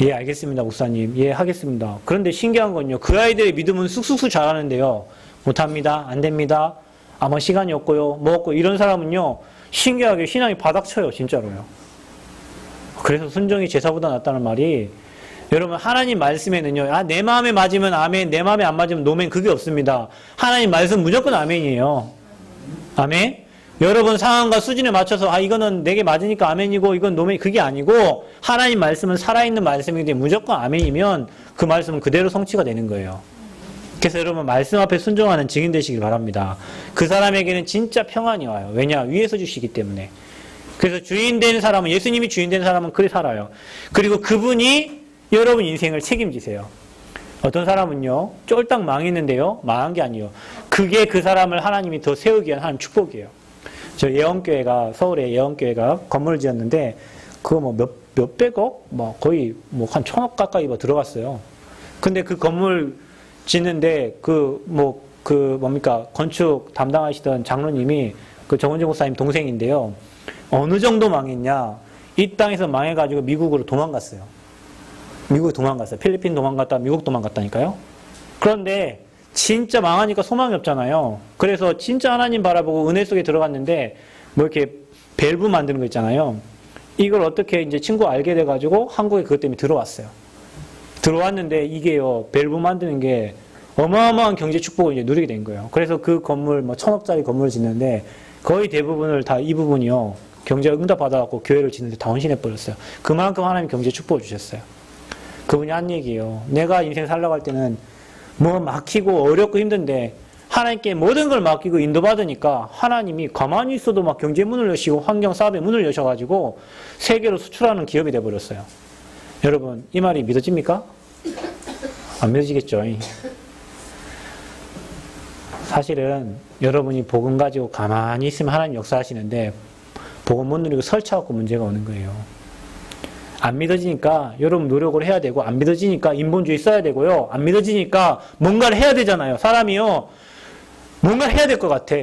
예 알겠습니다 목사님, 예 하겠습니다. 그런데 신기한 건요, 그 아이들의 믿음은 쑥쑥쑥 자라는데요, 못합니다, 안 됩니다, 아마 시간이 없고요. 뭐 없고 이런 사람은요. 신기하게 신앙이 바닥쳐요. 진짜로요. 그래서 순종이 제사보다 낫다는 말이 여러분 하나님 말씀에는요. 내 마음에 맞으면 아멘, 내 마음에 안 맞으면 노멘 그게 없습니다. 하나님 말씀 무조건 아멘이에요. 아멘. 여러분 상황과 수준에 맞춰서 이거는 내게 맞으니까 아멘이고 이건 노멘 그게 아니고 하나님 말씀은 살아있는 말씀이기 때문에 무조건 아멘이면 그 말씀은 그대로 성취가 되는 거예요. 그래서 여러분 말씀 앞에 순종하는 증인 되시길 바랍니다. 그 사람에게는 진짜 평안이 와요. 왜냐? 위에서 주시기 때문에. 그래서 주인 된 사람은 예수님이 주인 된 사람은 그래 살아요. 그리고 그분이 여러분 인생을 책임지세요. 어떤 사람은요. 쫄딱 망했는데요. 망한 게 아니에요. 그게 그 사람을 하나님이 더 세우기 위한 하나님 축복이에요. 저 예언교회가 서울에 예언교회가 건물을 지었는데 그거 뭐 몇백억? 뭐 거의 뭐 한 1,000억 가까이 뭐 들어갔어요. 근데 그 건물 짓는데 뭡니까 건축 담당하시던 장로님이 그 정은정 목사님 동생인데요. 어느 정도 망했냐? 이 땅에서 망해가지고 미국으로 도망갔어요. 미국에 도망갔어요. 필리핀 도망갔다 미국 도망갔다니까요. 그런데 진짜 망하니까 소망이 없잖아요. 그래서 진짜 하나님 바라보고 은혜 속에 들어갔는데 뭐 이렇게 밸브 만드는 거 있잖아요. 이걸 어떻게 이제 친구가 알게 돼가지고 한국에 그것 때문에 들어왔어요. 들어왔는데 이게요. 밸브 만드는 게 어마어마한 경제 축복을 이제 누리게 된 거예요. 그래서 그 건물 뭐 1,000억짜리 건물을 짓는데 거의 대부분을 다 이 부분이요. 경제가 응답 받아갖고 교회를 짓는데 다 헌신해 버렸어요. 그만큼 하나님 경제 축복을 주셨어요. 그분이 한 얘기예요. 내가 인생 살려고 할 때는 뭐 막히고 어렵고 힘든데 하나님께 모든 걸 맡기고 인도받으니까 하나님이 가만히 있어도 막 경제 문을 여시고 환경 사업의 문을 여셔가지고 세계로 수출하는 기업이 돼버렸어요. 여러분 이 말이 믿어집니까? 안 믿어지겠죠. 사실은 여러분이 복음 가지고 가만히 있으면 하나님 역사하시는데 복음 못 누리고 설치하고 문제가 오는 거예요. 안 믿어지니까 여러분 노력을 해야 되고 안 믿어지니까 인본주의 써야 되고요. 안 믿어지니까 뭔가를 해야 되잖아요. 사람이요. 뭔가를 해야 될 것 같아.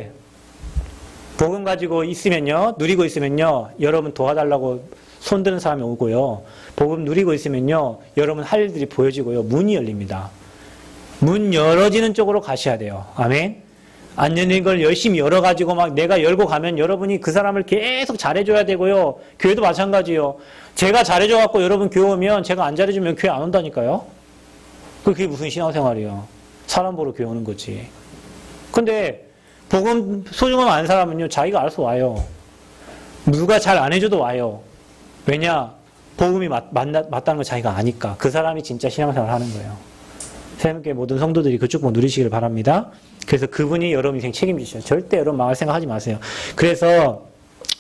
복음 가지고 있으면요. 누리고 있으면요. 여러분 도와달라고 손드는 사람이 오고요. 복음 누리고 있으면요. 여러분 할 일들이 보여지고요. 문이 열립니다. 문 열어지는 쪽으로 가셔야 돼요. 아멘. 안 열린 걸 열심히 열어가지고 막 내가 열고 가면 여러분이 그 사람을 계속 잘해줘야 되고요. 교회도 마찬가지요. 제가 잘해줘갖고 여러분 교회 오면 제가 안 잘해주면 교회 안 온다니까요. 그게 무슨 신앙생활이에요. 사람 보러 교회 오는 거지. 근데 복음 소중함 아는 사람은요. 자기가 알아서 와요. 누가 잘 안 해줘도 와요. 왜냐? 복음이 맞다는 걸 자기가 아니까. 그 사람이 진짜 신앙생활을 하는 거예요. 새롭게 모든 성도들이 그 축복 누리시길 바랍니다. 그래서 그분이 여러분 인생 책임지셔요. 절대 여러분 망할 생각하지 마세요. 그래서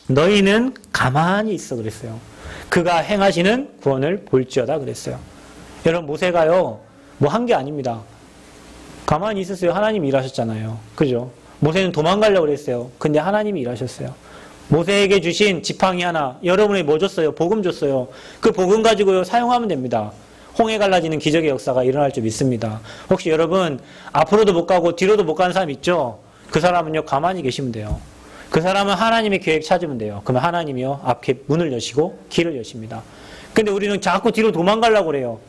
너희는 가만히 있어 그랬어요. 그가 행하시는 구원을 볼지어다 그랬어요. 여러분 모세가요. 뭐 한 게 아닙니다. 가만히 있었어요. 하나님이 일하셨잖아요. 그죠? 모세는 도망가려고 그랬어요. 근데 하나님이 일하셨어요. 모세에게 주신 지팡이 하나 여러분에게 뭐 줬어요? 복음 줬어요. 그 복음 가지고요. 사용하면 됩니다. 홍해 갈라지는 기적의 역사가 일어날 줄 믿습니다. 혹시 여러분 앞으로도 못 가고 뒤로도 못 가는 사람 있죠? 그 사람은요. 가만히 계시면 돼요. 그 사람은 하나님의 계획 찾으면 돼요. 그러면 하나님이요. 앞에 문을 여시고 길을 여십니다. 근데 우리는 자꾸 뒤로 도망가려고 그래요.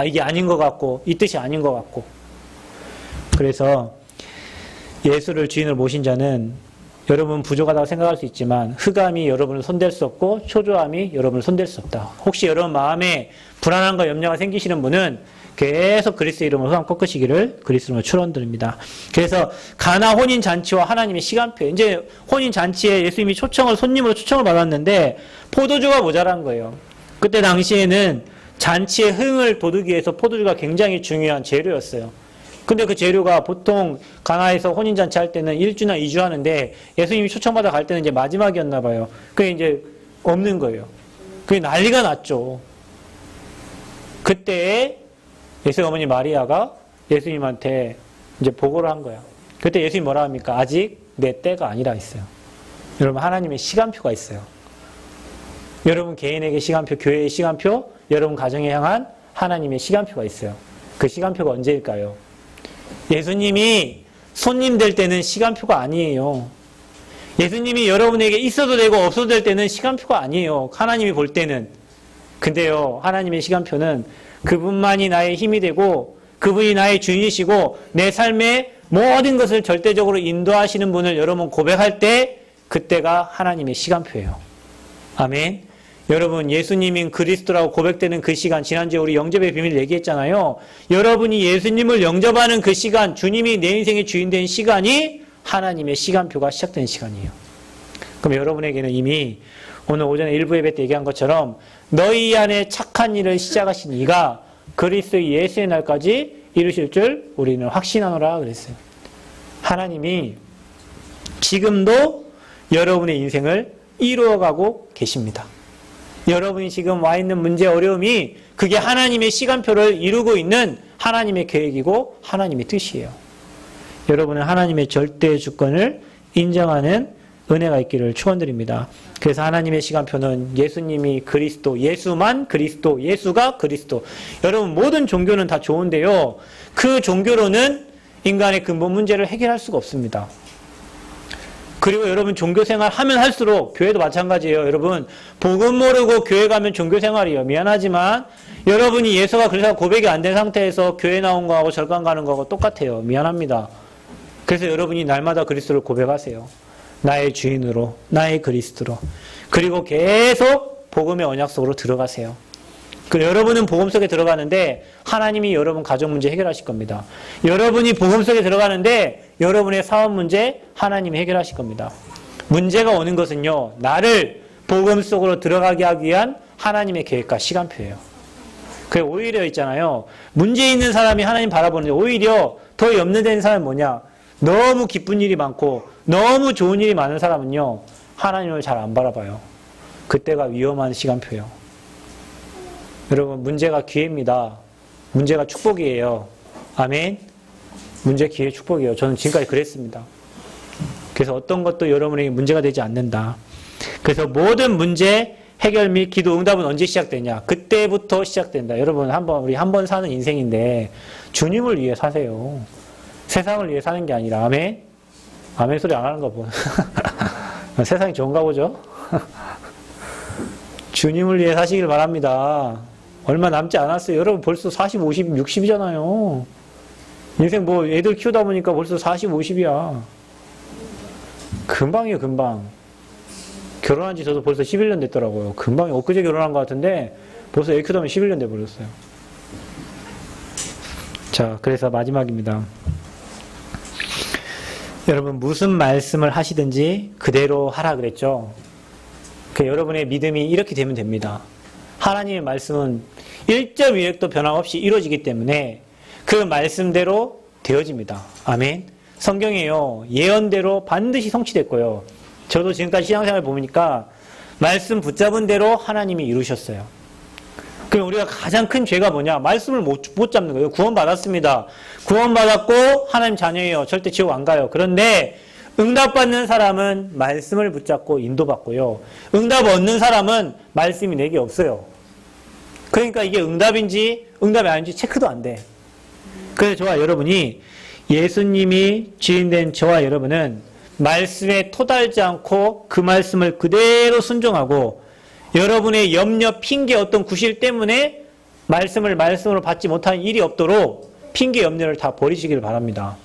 이게 아닌 것 같고 이 뜻이 아닌 것 같고. 그래서 예수를 주인으로 모신 자는 여러분 부족하다고 생각할 수 있지만 흑암이 여러분을 손댈 수 없고 초조함이 여러분을 손댈 수 없다. 혹시 여러분 마음에 불안함과 염려가 생기시는 분은 계속 그리스도의 이름으로 흑암 꺾으시기를 그리스도로 축원드립니다. 그래서 가나 혼인잔치와 하나님의 시간표. 이제 혼인잔치에 예수님이 손님으로 초청을 받았는데 포도주가 모자란 거예요. 그때 당시에는 잔치의 흥을 돋우기 위해서 포도주가 굉장히 중요한 재료였어요. 근데 그 재료가 보통 가나에서 혼인잔치 할 때는 1주나 2주 하는데 예수님이 초청받아 갈 때는 이제 마지막이었나 봐요. 그게 이제 없는 거예요. 그게 난리가 났죠. 그때 예수 어머니 마리아가 예수님한테 이제 보고를 한 거야. 그때 예수님이 뭐라 합니까? 아직 내 때가 아니라 했어요. 여러분 하나님의 시간표가 있어요. 여러분 개인에게 시간표, 교회의 시간표, 여러분 가정에 향한 하나님의 시간표가 있어요. 그 시간표가 언제일까요? 예수님이 손님 될 때는 시간표가 아니에요. 예수님이 여러분에게 있어도 되고 없어도 될 때는 시간표가 아니에요. 하나님이 볼 때는. 근데요, 하나님의 시간표는 그분만이 나의 힘이 되고 그분이 나의 주인이시고 내 삶의 모든 것을 절대적으로 인도하시는 분을 여러분 고백할 때 그때가 하나님의 시간표예요. 아멘. 여러분 예수님인 그리스도라고 고백되는 그 시간, 지난주에 우리 영접의 비밀 얘기했잖아요. 여러분이 예수님을 영접하는 그 시간, 주님이 내 인생의 주인 된 시간이 하나님의 시간표가 시작된 시간이에요. 그럼 여러분에게는 이미 오늘 오전에 일부 예배 때 얘기한 것처럼 너희 안에 착한 일을 시작하신 이가 그리스도의 예수의 날까지 이루실 줄 우리는 확신하노라 그랬어요. 하나님이 지금도 여러분의 인생을 이루어가고 계십니다. 여러분이 지금 와 있는 문제, 어려움이 그게 하나님의 시간표를 이루고 있는 하나님의 계획이고 하나님의 뜻이에요. 여러분은 하나님의 절대 주권을 인정하는 은혜가 있기를 축원드립니다. 그래서 하나님의 시간표는 예수님이 그리스도, 예수만 그리스도, 예수가 그리스도. 여러분 모든 종교는 다 좋은데요. 그 종교로는 인간의 근본 문제를 해결할 수가 없습니다. 그리고 여러분 종교생활 하면 할수록 교회도 마찬가지예요. 여러분 복음 모르고 교회 가면 종교생활이에요. 미안하지만 여러분이 예수가 그래서 고백이 안 된 상태에서 교회 나온 거하고 절간 가는 거하고 똑같아요. 미안합니다. 그래서 여러분이 날마다 그리스도를 고백하세요. 나의 주인으로, 나의 그리스도로. 그리고 계속 복음의 언약 속으로 들어가세요. 그리고 여러분은 복음 속에 들어가는데 하나님이 여러분 가정 문제 해결하실 겁니다. 여러분이 복음 속에 들어가는데 여러분의 사업 문제 하나님이 해결하실 겁니다. 문제가 오는 것은요. 나를 복음 속으로 들어가게 하기 위한 하나님의 계획과 시간표예요. 그래서 오히려 있잖아요. 문제 있는 사람이 하나님 바라보는데 오히려 더 염려되는 사람은 뭐냐. 너무 기쁜 일이 많고 너무 좋은 일이 많은 사람은요. 하나님을 잘 안 바라봐요. 그때가 위험한 시간표예요. 여러분 문제가 기회입니다. 문제가 축복이에요. 아멘. 문제, 기회, 축복이에요. 저는 지금까지 그랬습니다. 그래서 어떤 것도 여러분에게 문제가 되지 않는다. 그래서 모든 문제 해결 및 기도 응답은 언제 시작되냐? 그때부터 시작된다. 여러분 우리 한 번 사는 인생인데 주님을 위해 사세요. 세상을 위해 사는 게 아니라. 아멘. 아멘 소리 안 하는 거 보면 세상이 좋은가 보죠? 주님을 위해 사시길 바랍니다. 얼마 남지 않았어요. 여러분 벌써 40, 50, 60이잖아요. 인생 뭐 애들 키우다 보니까 벌써 40, 50이야. 금방이에요, 금방. 결혼한 지 저도 벌써 11년 됐더라고요. 금방 엊그제 결혼한 것 같은데 벌써 애 키우다 보면 11년 돼버렸어요. 자, 그래서 마지막입니다. 여러분 무슨 말씀을 하시든지 그대로 하라 그랬죠. 여러분의 믿음이 이렇게 되면 됩니다. 하나님의 말씀은 1.1획도 변함없이 이루어지기 때문에 그 말씀대로 되어집니다. 아멘. 성경에요. 예언대로 반드시 성취됐고요. 저도 지금까지 신앙생활 보니까 말씀 붙잡은 대로 하나님이 이루셨어요. 그럼 우리가 가장 큰 죄가 뭐냐? 말씀을 못 잡는 거예요. 구원받았습니다. 구원받았고 하나님 자녀예요. 절대 지옥 안 가요. 그런데 응답받는 사람은 말씀을 붙잡고 인도받고요. 응답 얻는 사람은 말씀이 내게 없어요. 그러니까 이게 응답인지 응답이 아닌지 체크도 안 돼. 그래서 저와 여러분이 예수님이 주인된 저와 여러분은 말씀에 토달지 않고 그 말씀을 그대로 순종하고 여러분의 염려, 핑계 어떤 구실 때문에 말씀으로 받지 못하는 일이 없도록 핑계, 염려를 다 버리시길 바랍니다.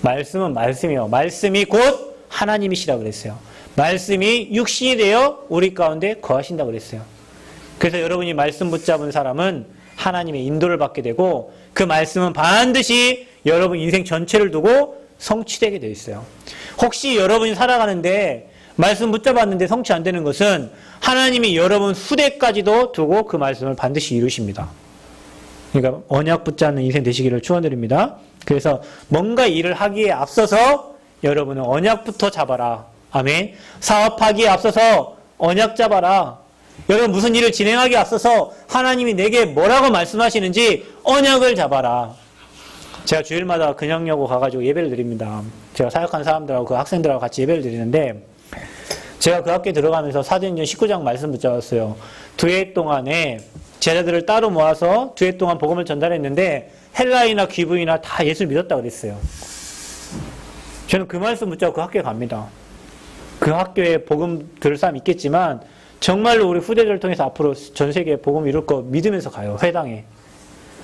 말씀은 말씀이요. 말씀이 곧 하나님이시라 그랬어요. 말씀이 육신이 되어 우리 가운데 거하신다 그랬어요. 그래서 여러분이 말씀 붙잡은 사람은 하나님의 인도를 받게 되고 그 말씀은 반드시 여러분 인생 전체를 두고 성취되게 되어 있어요. 혹시 여러분이 살아가는데 말씀 붙잡았는데 성취 안 되는 것은 하나님이 여러분 후대까지도 두고 그 말씀을 반드시 이루십니다. 그러니까 언약 붙잡는 인생 되시기를 축원드립니다. 그래서 뭔가 일을 하기에 앞서서 여러분은 언약부터 잡아라. 아멘. 사업하기에 앞서서 언약 잡아라. 여러분 무슨 일을 진행하기에 앞서서 하나님이 내게 뭐라고 말씀하시는지 언약을 잡아라. 제가 주일마다 근영여고 가가지고 예배를 드립니다. 제가 사역하는 사람들하고 그 학생들하고 같이 예배를 드리는데 제가 그 학교에 들어가면서 사도행전 19장 말씀 붙잡았어요. 2해 동안에 제자들을 따로 모아서 2해 동안 복음을 전달했는데 헬라이나 귀부이나 다 예수를 믿었다 그랬어요. 저는 그 말씀 붙잡고 그 학교에 갑니다. 그 학교에 복음 들을 사람 있겠지만 정말로 우리 후대들을 통해서 앞으로 전 세계에 복음 이룰 거 믿으면서 가요. 회당에.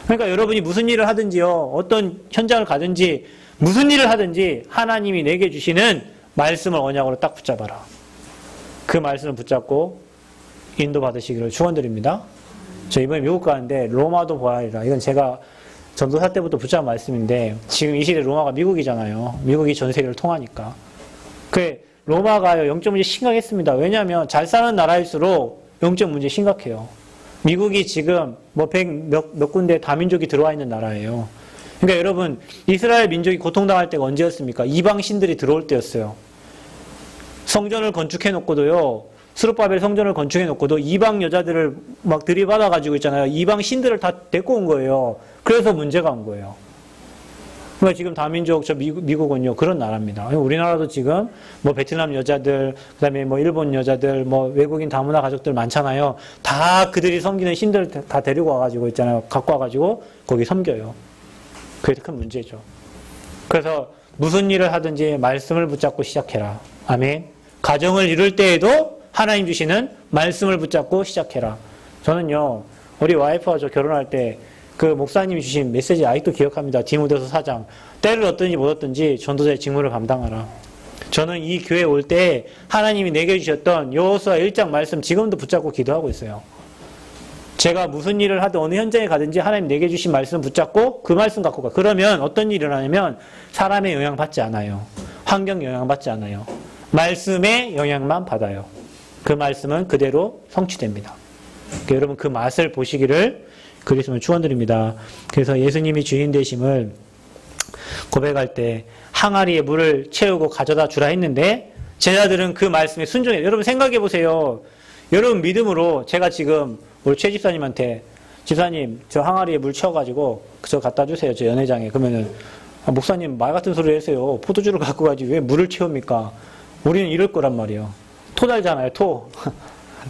그러니까 여러분이 무슨 일을 하든지요, 어떤 현장을 가든지, 무슨 일을 하든지 하나님이 내게 주시는 말씀을 언약으로 딱 붙잡아라. 그 말씀을 붙잡고 인도받으시기를 축원드립니다. 저 이번에 미국 가는데 로마도 보아리라. 이건 제가 전도사 때부터 붙잡은 말씀인데 지금 이 시대 로마가 미국이잖아요. 미국이 전 세계를 통하니까. 그 로마가 영적 문제 심각했습니다. 왜냐하면 잘 사는 나라일수록 영적 문제 심각해요. 미국이 지금 뭐 몇 군데 다민족이 들어와 있는 나라예요. 그러니까 여러분, 이스라엘 민족이 고통당할 때가 언제였습니까? 이방 신들이 들어올 때였어요. 성전을 건축해 놓고도요, 스룹바벨 성전을 건축해 놓고도 이방 여자들을 막 들이받아 가지고 있잖아요. 이방 신들을 다 데리고 온 거예요. 그래서 문제가 온 거예요. 그러니까 지금 다민족, 미국은요, 그런 나라입니다. 우리나라도 지금 뭐 베트남 여자들, 그 다음에 뭐 일본 여자들, 뭐 외국인 다문화 가족들 많잖아요. 다 그들이 섬기는 신들 다 데리고 와가지고 있잖아요. 갖고 와가지고 거기 섬겨요. 그게 큰 문제죠. 그래서 무슨 일을 하든지 말씀을 붙잡고 시작해라. 아멘. 가정을 이룰 때에도 하나님 주시는 말씀을 붙잡고 시작해라. 저는요, 우리 와이프와 저 결혼할 때 그 목사님이 주신 메시지 아직도 기억합니다. 디모데서 4장. 때를 얻든지 못 얻든지 전도자의 직무를 감당하라. 저는 이 교회 올 때 하나님이 내게 주셨던 여호수아 1장 말씀 지금도 붙잡고 기도하고 있어요. 제가 무슨 일을 하든 어느 현장에 가든지 하나님 내게 주신 말씀 붙잡고 그 말씀 갖고 가. 그러면 어떤 일이 일어나냐면 사람의 영향받지 않아요. 환경 영향받지 않아요. 말씀의 영향만 받아요. 그 말씀은 그대로 성취됩니다. 그러니까 여러분 그 맛을 보시기를 그리스도를 축원드립니다. 그래서 예수님이 주인 되심을 고백할 때 항아리에 물을 채우고 가져다 주라 했는데 제자들은 그 말씀에 순종해요. 여러분 생각해 보세요. 여러분 믿음으로 제가 지금 우리 최 집사님한테 집사님 저 항아리에 물 채워가지고 저 갖다 주세요. 저 연회장에. 그러면은 목사님 말 같은 소리를 했어요. 포도주를 갖고 가지 왜 물을 채웁니까? 우리는 이럴 거란 말이에요. 토 달잖아요. 토.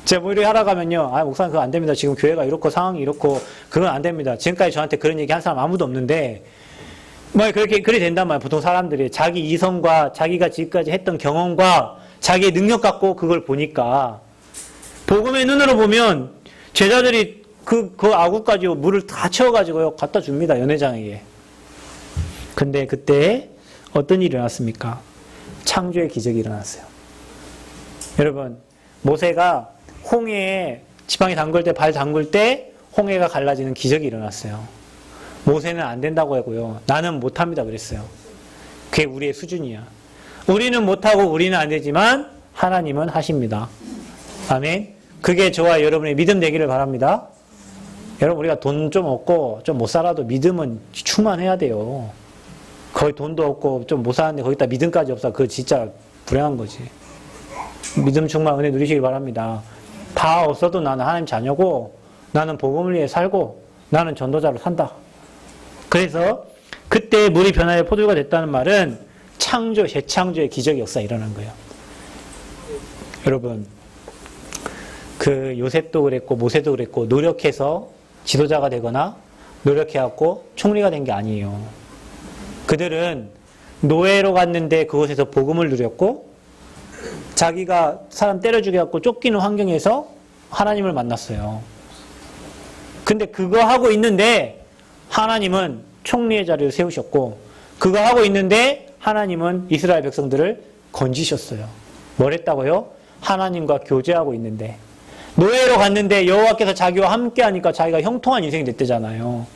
제가 뭐 이렇게 하러 가면요. 아, 목사님 그거 안 됩니다. 지금 교회가 이렇고 상황이 이렇고 그건 안 됩니다. 지금까지 저한테 그런 얘기 한 사람 아무도 없는데 뭐 그렇게 된단 말이에요. 보통 사람들이 자기 이성과 자기가 지금까지 했던 경험과 자기의 능력 갖고 그걸 보니까 복음의 눈으로 보면 제자들이 그 아구까지 물을 다 채워가지고요. 갖다 줍니다. 연회장에게. 근데 그때 어떤 일이 일어났습니까? 창조의 기적이 일어났어요. 여러분 모세가 홍해에 지팡이 담글 때 발 담글 때 홍해가 갈라지는 기적이 일어났어요. 모세는 안 된다고 하고요. 나는 못합니다 그랬어요. 그게 우리의 수준이야. 우리는 못하고 우리는 안 되지만 하나님은 하십니다. 아멘. 그게 저와 여러분의 믿음 되기를 바랍니다. 여러분 우리가 돈 좀 없고 좀 못 살아도 믿음은 충만해야 돼요. 거의 돈도 없고 좀 못 사는데 거기다 믿음까지 없어. 그거 진짜 불행한 거지. 믿음 충만 은혜 누리시길 바랍니다. 다 없어도 나는 하나님 자녀고 나는 복음을 위해 살고 나는 전도자로 산다. 그래서 그때 물이 변화의 포도주가 됐다는 말은 창조, 재창조의 기적의 역사가 일어난 거예요. 여러분 그 요셉도 그랬고 모세도 그랬고 노력해서 지도자가 되거나 노력해갖고 총리가 된 게 아니에요. 그들은 노예로 갔는데 그곳에서 복음을 누렸고 자기가 사람 때려 죽여갖고 쫓기는 환경에서 하나님을 만났어요. 근데 그거 하고 있는데 하나님은 총리의 자리를 세우셨고 그거 하고 있는데 하나님은 이스라엘 백성들을 건지셨어요. 뭘 했다고요? 하나님과 교제하고 있는데 노예로 갔는데 여호와께서 자기와 함께 하니까 자기가 형통한 인생이 됐대잖아요.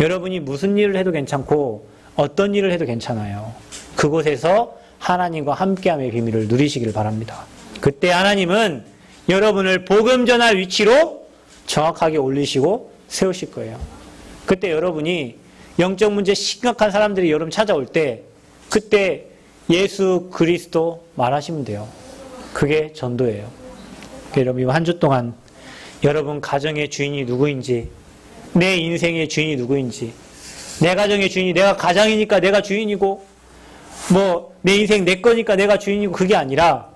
여러분이 무슨 일을 해도 괜찮고 어떤 일을 해도 괜찮아요. 그곳에서 하나님과 함께함의 비밀을 누리시기를 바랍니다. 그때 하나님은 여러분을 복음 전할 위치로 정확하게 올리시고 세우실 거예요. 그때 여러분이 영적 문제 심각한 사람들이 여러분 찾아올 때 그때 예수 그리스도 말하시면 돼요. 그게 전도예요. 여러분 이번 한 주 동안 여러분 가정의 주인이 누구인지 내 인생의 주인이 누구인지 내 가정의 주인이 내가 가장이니까 내가 주인이고 뭐 내 인생 내 거니까 내가 주인이고 그게 아니라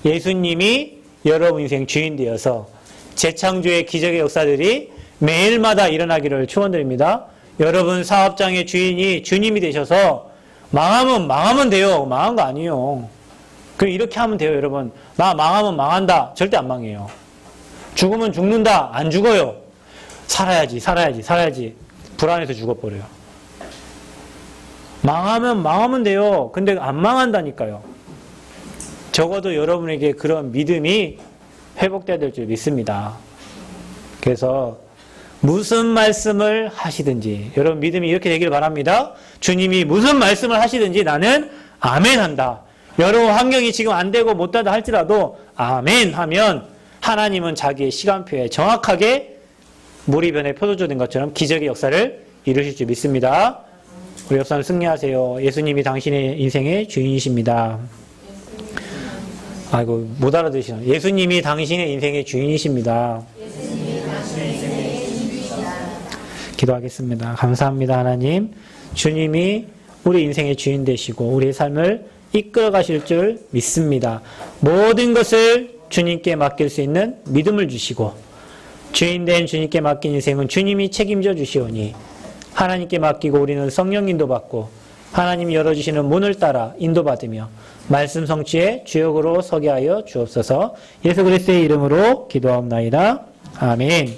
예수님이 여러분 인생 주인 되어서 재창조의 기적의 역사들이 매일마다 일어나기를 축원드립니다. 여러분 사업장의 주인이 주님이 되셔서 망하면 돼요. 망한 거 아니에요. 그럼 이렇게 하면 돼요, 여러분. 나 망하면 망한다. 절대 안 망해요. 죽으면 죽는다. 안 죽어요. 살아야지. 불안해서 죽어버려요. 망하면 돼요. 근데 안 망한다니까요. 적어도 여러분에게 그런 믿음이 회복돼야 될 줄 믿습니다. 그래서 무슨 말씀을 하시든지 여러분 믿음이 이렇게 되길 바랍니다. 주님이 무슨 말씀을 하시든지 나는 아멘 한다. 여러분 환경이 지금 안 되고 못하다 할지라도 아멘 하면 하나님은 자기의 시간표에 정확하게 무리변에 표도조된 것처럼 기적의 역사를 이루실 줄 믿습니다. 우리 역사는 승리하세요. 예수님이 당신의 인생의 주인이십니다. 아이고 못 알아들으시나. 예수님이 당신의 인생의 주인이십니다. 기도하겠습니다. 감사합니다. 하나님. 주님이 우리 인생의 주인 되시고 우리의 삶을 이끌어 가실 줄 믿습니다. 모든 것을 주님께 맡길 수 있는 믿음을 주시고 주인된 주님께 맡긴 인생은 주님이 책임져 주시오니 하나님께 맡기고 우리는 성령 인도받고 하나님이 열어주시는 문을 따라 인도받으며 말씀 성취의 주역으로 서게 하여 주옵소서. 예수 그리스도의 이름으로 기도하옵나이다. 아멘.